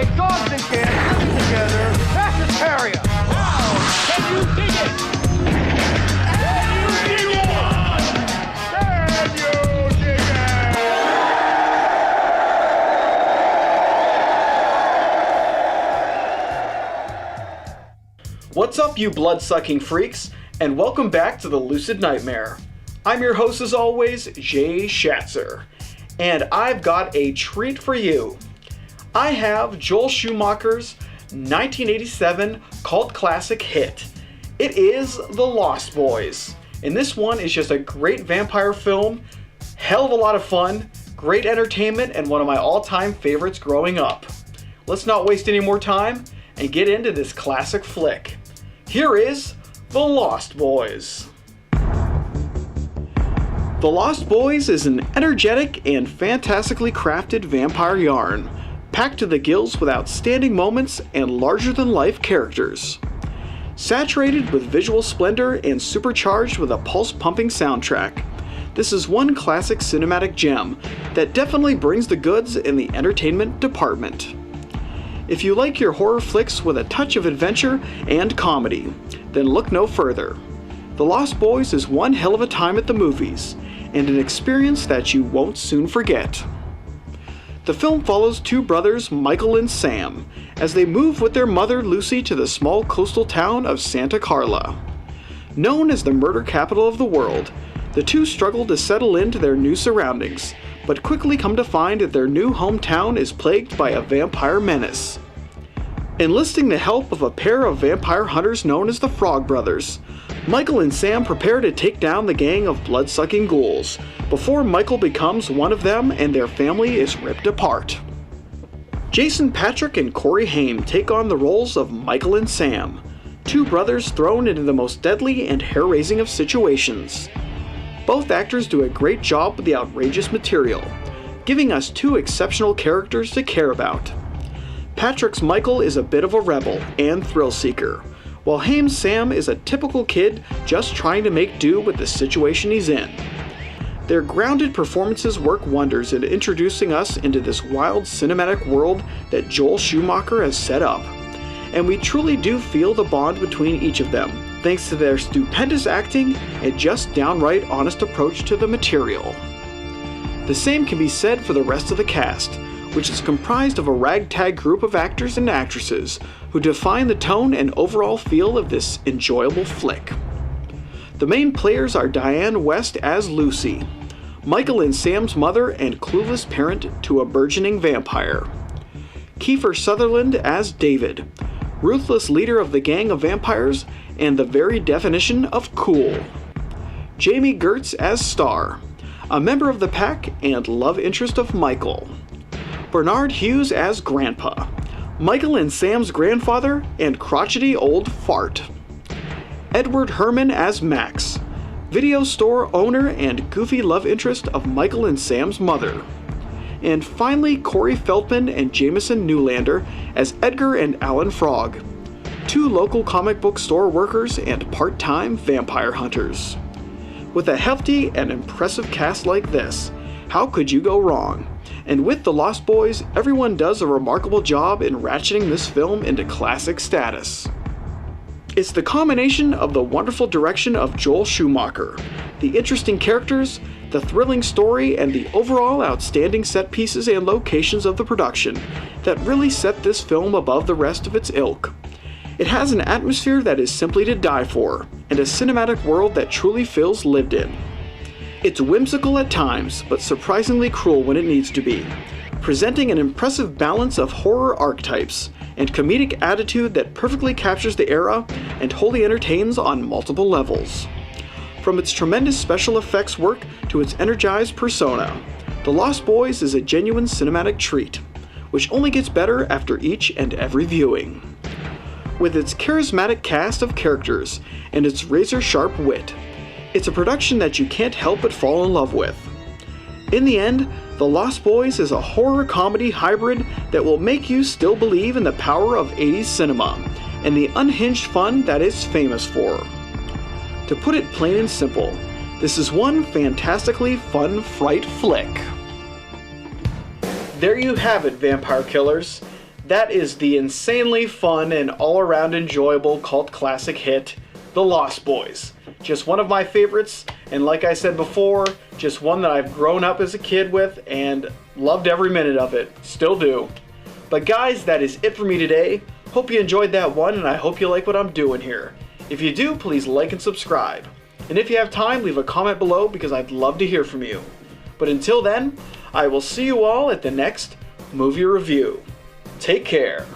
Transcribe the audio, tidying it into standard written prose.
why dogs and cats living together, that's hysteria. Wow! Can you dig it? What's up, you blood-sucking freaks, and welcome back to the Lucid Nightmare. I'm your host, as always, Jay Schatzer, and I've got a treat for you. I have Joel Schumacher's 1987 cult classic hit. It is The Lost Boys, and this one is just a great vampire film, hell of a lot of fun, great entertainment, and one of my all-time favorites growing up. Let's not waste any more time and get into this classic flick. Here is The Lost Boys. The Lost Boys is an energetic and fantastically crafted vampire yarn, packed to the gills with outstanding moments and larger-than-life characters. Saturated with visual splendor and supercharged with a pulse-pumping soundtrack, this is one classic cinematic gem that definitely brings the goods in the entertainment department. If you like your horror flicks with a touch of adventure and comedy, then look no further. The Lost Boys is one hell of a time at the movies, and an experience that you won't soon forget. The film follows two brothers, Michael and Sam, as they move with their mother Lucy to the small coastal town of Santa Carla. Known as the murder capital of the world, the two struggle to settle into their new surroundings, but quickly come to find that their new hometown is plagued by a vampire menace. Enlisting the help of a pair of vampire hunters known as the Frog Brothers, Michael and Sam prepare to take down the gang of blood-sucking ghouls, before Michael becomes one of them and their family is ripped apart. Jason Patric and Corey Haim take on the roles of Michael and Sam, two brothers thrown into the most deadly and hair-raising of situations. Both actors do a great job with the outrageous material, giving us two exceptional characters to care about. Patrick's Michael is a bit of a rebel and thrill-seeker, while Haim's Sam is a typical kid just trying to make do with the situation he's in. Their grounded performances work wonders in introducing us into this wild cinematic world that Joel Schumacher has set up, and we truly do feel the bond between each of them, thanks to their stupendous acting and just downright honest approach to the material. The same can be said for the rest of the cast, which is comprised of a ragtag group of actors and actresses who define the tone and overall feel of this enjoyable flick. The main players are Diane West as Lucy, Michael and Sam's mother and clueless parent to a burgeoning vampire, Kiefer Sutherland as David, ruthless leader of the gang of vampires and the very definition of cool, Jamie Gertz as Star, a member of the pack and love interest of Michael, Bernard Hughes as Grandpa, Michael and Sam's grandfather and crotchety old fart, Edward Herman as Max, video store owner and goofy love interest of Michael and Sam's mother, and finally Corey Feldman and Jameson Newlander as Edgar and Alan Frog, two local comic book store workers and part-time vampire hunters. With a hefty and impressive cast like this, how could you go wrong? And with The Lost Boys, everyone does a remarkable job in ratcheting this film into classic status. It's the combination of the wonderful direction of Joel Schumacher, the interesting characters, the thrilling story, and the overall outstanding set pieces and locations of the production that really set this film above the rest of its ilk. It has an atmosphere that is simply to die for, and a cinematic world that truly feels lived in. It's whimsical at times, but surprisingly cruel when it needs to be, presenting an impressive balance of horror archetypes and comedic attitude that perfectly captures the era and wholly entertains on multiple levels. From its tremendous special effects work to its energized persona, The Lost Boys is a genuine cinematic treat, which only gets better after each and every viewing. With its charismatic cast of characters and its razor-sharp wit, it's a production that you can't help but fall in love with. In the end, The Lost Boys is a horror comedy hybrid that will make you still believe in the power of 80s cinema and the unhinged fun that it's famous for. To put it plain and simple, this is one fantastically fun fright flick. There you have it, vampire killers. that is the insanely fun and all-around enjoyable cult classic hit, The Lost Boys. Just one of my favorites, and like I said before, just one that I've grown up as a kid with and loved every minute of it. Still do. But guys, that is it for me today. Hope you enjoyed that one, and I hope you like what I'm doing here. If you do, please like and subscribe. And if you have time, leave a comment below because I'd love to hear from you. But until then, I will see you all at the next movie review. Take care.